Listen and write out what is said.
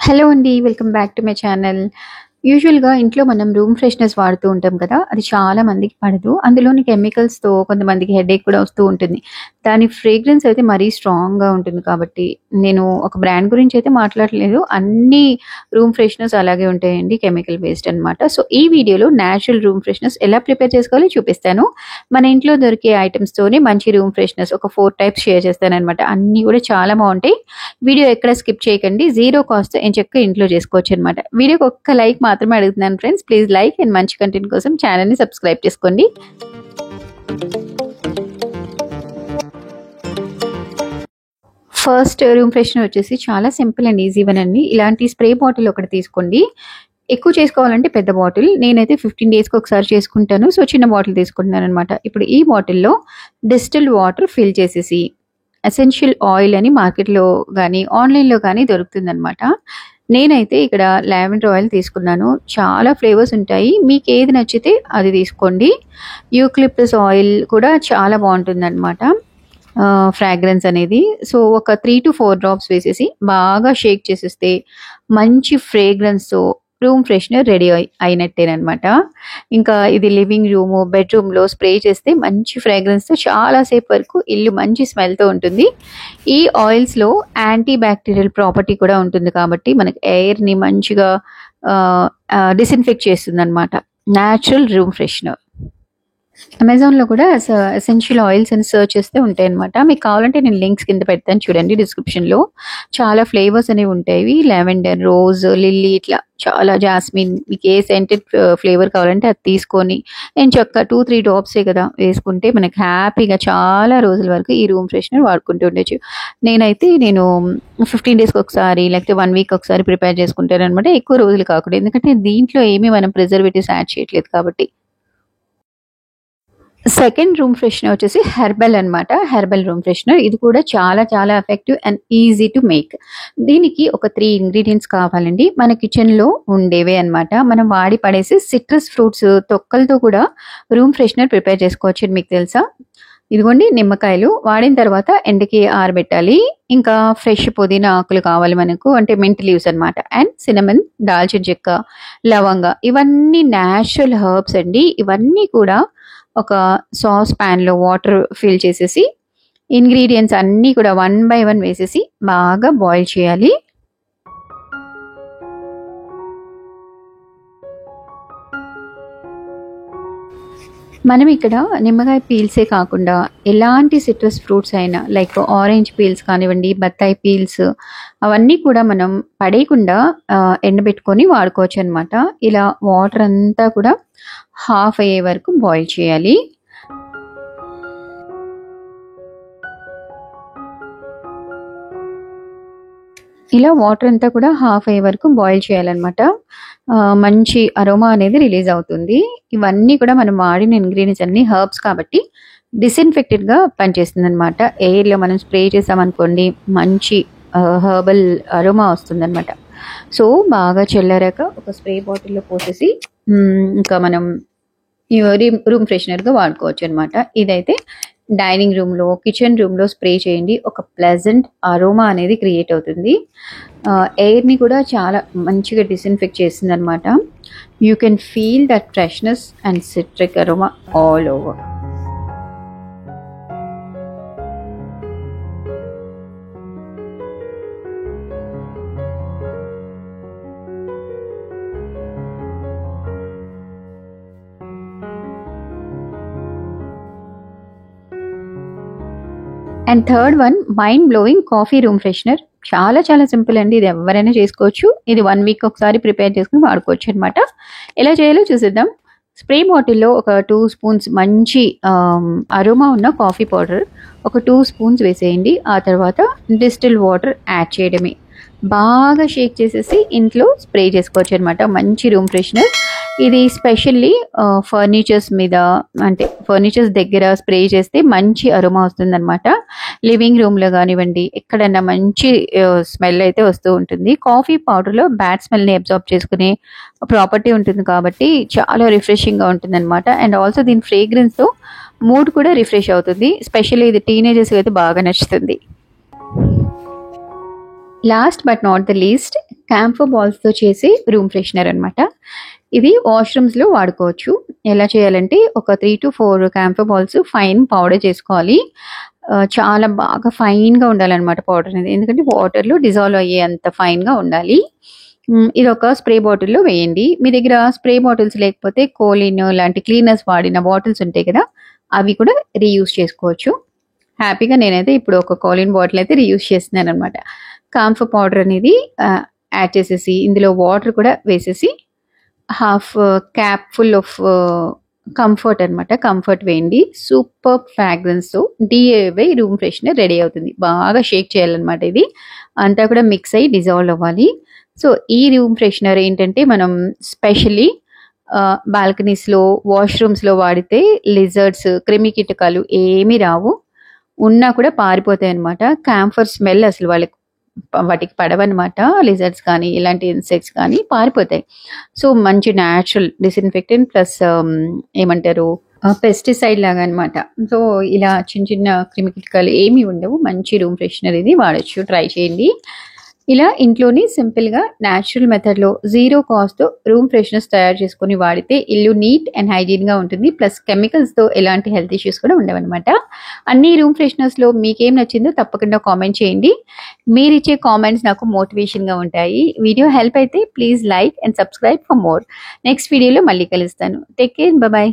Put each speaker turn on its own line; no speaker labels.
Hello అండి. Welcome back to my channel. యూజువల్‌గా ఇంట్లో మనం రూమ్ ఫ్రెషనర్స్ వాడుతూ ఉంటాం కదా! అది చాలా మందికి పడదు. అందులోని కెమికల్స్‌తో కొంతమందికి హెడేక్ కూడా వస్తూ ఉంటుంది. దాని ఫ్రేగ్రెన్స్ అయితే మరీ స్ట్రాంగ్‌గా ఉంటుంది కాబట్టి, నేను ఒక బ్రాండ్ గురించి అయితే మాట్లాడట్లేదు. అన్ని రూమ్ ఫ్రెషనర్స్ అలాగే ఉంటాయండి. కెమికల్ బేస్డ్ అనమాట. సో, ఈ వీడియోలో నేచురల్ రూమ్ ఫ్రెషనర్స్ ఎలా ప్రిపేర్ చేసుకోవాలో చూపిస్తాను. మన ఇంట్లో దొరికే ఐటెమ్స్‌తోనే మంచి రూమ్ ఫ్రెషనర్స్ ఒక 4 టైప్స్ షేర్ చేస్తాననమాట. అన్నీ కూడా చాలా బావుంటాయి. వీడియో ఎక్కడ స్కిప్ చేయకండి. జీరో కాస్ట్‌తో ఎంచక్కా ఇంట్లో చేసుకోవచ్చనమాట. వీడియోకి ఒక్క లైక్ మాత్రమే అడుగుతున్నాను ఫ్రెండ్స్. ప్లీజ్ లైక్ అండ్ మంచి కంటెంట్ కోసం ఛానెల్‌ని సబ్స్క్రైబ్ చేసుకోండి. ఫస్ట్ రూమ్ ఫ్రెషనర్ వచ్చేసి చాలా సింపుల్ అండ్ ఈజీ వన్ అండి. ఇలాంటి స్ప్రే బాటిల్ ఒకటి తీసుకోండి. ఎక్కువ చేసుకోవాలంటే పెద్ద బాటిల్. నేనైతే 15 డేస్‌కి ఒకసారి చేసుకుంటాను. సో, చిన్న బాటిల్ తీసుకుంటున్నాననమాట. ఇప్పుడు ఈ బాటిల్‌లో డిస్టిల్డ్ వాటర్ ఫిల్ చేసేసి ఎసెన్షియల్ ఆయిల్ అని మార్కెట్‌లో గానీ, ఆన్‌లైన్‌లో గానీ దొరుకుతుందనమాట. నేనైతే ఇక్కడ లావెండర్ ఆయిల్ తీసుకున్నాను. చాలా ఫ్లేవర్స్ ఉంటాయి. మీకేది నచ్చితే అది తీసుకోండి. యూకలిప్టస్ ఆయిల్ కూడా చాలా బావుంటుందనమాట. ఫ్రాగ్రెన్స్ అనేది. సో, ఒక 3-4 డ్రాప్స్ వేసేసి బాగా షేక్ చేసేస్తే మంచి ఫ్రేగ్రెన్స్‌తో రూమ్ ఫ్రెషనర్ రెడీ అయినట్టేననమాట. ఇంకా ఇది లివింగ్ రూము, బెడ్‌రూమ్‌లో స్ప్రే చేస్తే మంచి ఫ్రేగ్రెన్స్‌తో చాలా సేపు వరకు ఇల్లు మంచి స్మెల్‌తో ఉంటుంది. ఈ ఆయిల్స్‌లో యాంటీ బ్యాక్టీరియల్ ప్రాపర్టీ కూడా ఉంటుంది కాబట్టి మనకి ఎయిర్‌ని మంచిగా డిసిన్ఫెక్ట్ చేస్తుందనమాట. Natural room freshener. అమెజాన్‌లో కూడా ఎసెన్షియల్ ఆయిల్స్ అని సెర్చ్ చేస్తే ఉంటాయన్నమాట. మీకు కావాలంటే నేను లింక్స్ కింద పెడతాను చూడండి డిస్క్రిప్షన్‌లో. చాలా ఫ్లేవర్స్ అనేవి ఉంటాయి. లావెండర్, రోజ్, లిల్లీ ఇట్లా చాలా జాస్మిన్ మీకు ఏ సెంటెడ్ ఫ్లేవర్ కావాలంటే అది తీసుకొని ఎంచక్కా 2-3 డ్రాప్సే కదా వేసుకుంటే మనకి హ్యాపీగా చాలా రోజుల వరకు ఈ రూమ్ ఫ్రెషనర్ వాడుకుంటూ ఉండొచ్చు. నేను 15 డేస్‌కి ఒకసారి లేకపోతే 1 వీక్ ఒకసారి ప్రిపేర్ చేసుకుంటాననమాట. ఎక్కువ రోజులు కాకుండా. ఎందుకంటే దీంట్లో ఏమి మనం ప్రిజర్వేటివ్స్ యాడ్ చేయట్లేదు కాబట్టి. సెకండ్ రూమ్ ఫ్రెషనర్ వచ్చేసి హెర్బల్ అనమాట. Herbal room freshener. ఇది కూడా చాలా చాలా effective and easy to make. దీనికి ఒక 3 ఇంగ్రీడియెంట్స్ కావాలండి. మన కిచెన్‌లో ఉండేవే అనమాట. మనం వాడి పడేసి సిట్రస్ ఫ్రూట్స్ తొక్కలతో కూడా రూమ్ ఫ్రెషనర్ ప్రిపేర్ చేసుకోవచ్చని మీకు తెలుసా? ఇదిగోండి నిమ్మకాయలు వాడిన తర్వాత ఎండకి ఆరబెట్టాలి. ఇంకా ఫ్రెష్ పుదీనా ఆకులు కావాలి మనకు. అంటే మింట్ లీవ్స్ అనమాట. అండ్ సినమన్, దాల్చిన చెక్క, లవంగ ఇవన్నీ నేచురల్ హెర్బ్స్ అండి. ఇవన్నీ కూడా ఒక సాస్ ప్యాన్‌లో వాటర్ ఫిల్ చేసేసి ఇంగ్రీడియెంట్స్ అన్నీ కూడా 1 బై 1 వేసేసి బాగా బాయిల్ చేయాలి. మనం ఇక్కడ నిమ్మకాయ పీల్సే కాకుండా ఎలాంటి సిట్రస్ ఫ్రూట్స్ అయినా లైక్ ఆరెంజ్ పీల్స్ కానివ్వండి, బత్తాయి పీల్స్ అవన్నీ కూడా మనం పడేయకుండా ఎండబెట్టుకొని వాడుకోవచ్చనమాట. ఇలా వాటర్ అంతా కూడా హాఫ్ అయ్యే వరకు బాయిల్ చేయాలి. ఇలా వాటర్ అంతా కూడా హాఫ్ అయ్యే వరకు బాయిల్ చేయాలనమాట. మంచి అరోమా అనేది రిలీజ్ అవుతుంది. ఇవన్నీ కూడా మనం వాడిన ఇంగ్రీడియెంట్స్ అన్నీ హెర్బ్స్ కాబట్టి డిసిన్ఫెక్టెడ్‌గా పనిచేస్తుందనమాట. ఎయిర్‌లో మనం స్ప్రే చేసామనుకోండి మంచి హెర్బల్ అరోమా వస్తుందనమాట. సో, బాగా చల్లారాక ఒక స్ప్రే బాటిల్‌లో పోసేసి ఇంకా మనం ఈ రూమ్ ఫ్రెషనర్‌గా వాడుకోవచ్చనమాట. ఇదైతే డైనింగ్ రూమ్‌లో, కిచెన్ రూమ్‌లో స్ప్రే చేయండి. ఒక ప్లెజెంట్ అరోమా అనేది క్రియేట్ అవుతుంది. ఎయిర్‌ని కూడా చాలా మంచిగా డిసిన్ఫెక్ట్ చేస్తుందనమాట. You can feel that freshness and citric aroma all over. And third one mind blowing coffee room freshener. చాలా చాలా సింపుల్ అండి. ఇది ఎవరైనా చేసుకోవచ్చు. ఇది 1 వీక్ ఒకసారి ప్రిపేర్ చేసుకుని వాడుకోవచ్చు అనమాట. ఎలా చేయాలో చూసేద్దాం. స్ప్రే బాటిల్‌లో ఒక 2 స్పూన్స్ మంచి అరోమా ఉన్న కాఫీ పౌడర్ ఒక 2 స్పూన్స్ వేసేయండి. ఆ తర్వాత డిస్టిల్డ్ వాటర్ యాడ్ చేయడమే. బాగా షేక్ చేసేసి ఇంట్లో స్ప్రే చేసుకోవచ్చు అనమాట. మంచి రూమ్ ఫ్రెషనర్. ఇది స్పెషల్లీ ఫర్నిచర్స్ మీద అంటే ఫర్నిచర్స్ దగ్గర స్ప్రే చేస్తే మంచి అరోమా వస్తుందనమాట. లివింగ్ రూమ్‌లో కానివ్వండి ఎక్కడన్నా మంచి స్మెల్ అయితే వస్తూ ఉంటుంది. కాఫీ పౌడర్‌లో బ్యాడ్ స్మెల్‌ని అబ్జార్బ్ చేసుకునే ప్రాపర్టీ ఉంటుంది కాబట్టి చాలా రిఫ్రెషింగ్‌గా ఉంటుందనమాట. అండ్ ఆల్సో దీని ఫ్రేగ్రెన్స్‌తో మూడ్ కూడా రిఫ్రెష్ అవుతుంది. స్పెషల్లీ ఇది టీనేజర్స్‌కి అయితే బాగా నచ్చుతుంది. Last but not the least camphor బాల్స్తో చేసే రూమ్ ఫ్రెషనర్ అనమాట. ఇది వాష్రూమ్స్లో వాడుకోవచ్చు. ఎలా చేయాలంటే ఒక 3 to 4 camphor balls fine powder చేసుకోవాలి. చాలా బాగా ఫైన్గా ఉండాలన్నమాట పౌడర్ అనేది, ఎందుకంటే వాటర్లో డిజాల్వ్ అయ్యే అంత ఫైన్గా ఉండాలి. ఇది ఒక స్ప్రే బాటిల్లో వేయండి. మీ దగ్గర స్ప్రే బాటిల్స్ లేకపోతే కోలిన్ లాంటి క్లీనర్స్ వాడిన బాటిల్స్ ఉంటాయి కదా, అవి కూడా రీయూజ్ చేసుకోవచ్చు. హ్యాపీగా నేనైతే ఇప్పుడు ఒక కోలిన్ బాటిల్ అయితే రీయూజ్ చేస్తున్నాను అనమాట. కాంఫర్ పౌడర్ అనేది యాడ్ చేసేసి ఇందులో వాటర్ కూడా వేసేసి half cap full of comfort అనమాట, కంఫర్ట్ వేయండి. సూపర్ ఫ్రాగ్రెన్స్తో DIY రూమ్ ఫ్రెషనర్ రెడీ అవుతుంది. బాగా షేక్ చేయాలన్నమాట. ఇది అంతా కూడా మిక్స్ అయ్యి డిజాల్వ్ అవ్వాలి. సో ఈ రూమ్ ఫ్రెషనర్ ఏంటంటే మనం స్పెషల్లీ బాల్కనీస్లో వాష్రూమ్స్లో వాడితే లిజర్డ్స్ క్రిమి కీటకాలు ఏమీ రావు, ఉన్నా కూడా పారిపోతాయి అనమాట. క్యాంఫర్ స్మెల్ అసలు వాటికి పడవన్నమాట. లిజర్డ్స్ కానీ ఇలాంటి ఇన్సెక్ట్స్ కానీ పారిపోతాయి. సో మంచి న్యాచురల్ డిస్ఇన్ఫెక్టెంట్ ప్లస్ ఏమంటారు పెస్టిసైడ్ లాగా అనమాట. సో ఇలా చిన్న చిన్న క్రిమికీటకాలు ఏమీ ఉండవు. మంచి రూమ్ ఫ్రెషనర్ ఇది వాడచ్చు, ట్రై చేయండి. ఇలా ఇంట్లోని సింపుల్గా న్యాచురల్ మెథడ్లో జీరో కాస్ట్తో రూమ్ ఫ్రెషనర్స్ తయారు చేసుకొని వాడితే ఇల్లు నీట్ అండ్ హైజీన్గా ఉంటుంది. ప్లస్ కెమికల్స్తో ఎలాంటి హెల్త్ ఇష్యూస్ కూడా ఉండవన్నమాట. అన్ని రూమ్ ఫ్రెషనర్స్లో మీకేం నచ్చిందో తప్పకుండా కామెంట్ చేయండి. మీరు ఇచ్చే కామెంట్స్ నాకు మోటివేషన్గా ఉంటాయి. వీడియో హెల్ప్ అయితే please like and subscribe for more. Next వీడియోలో మళ్ళీ కలుస్తాను. Take care, bye.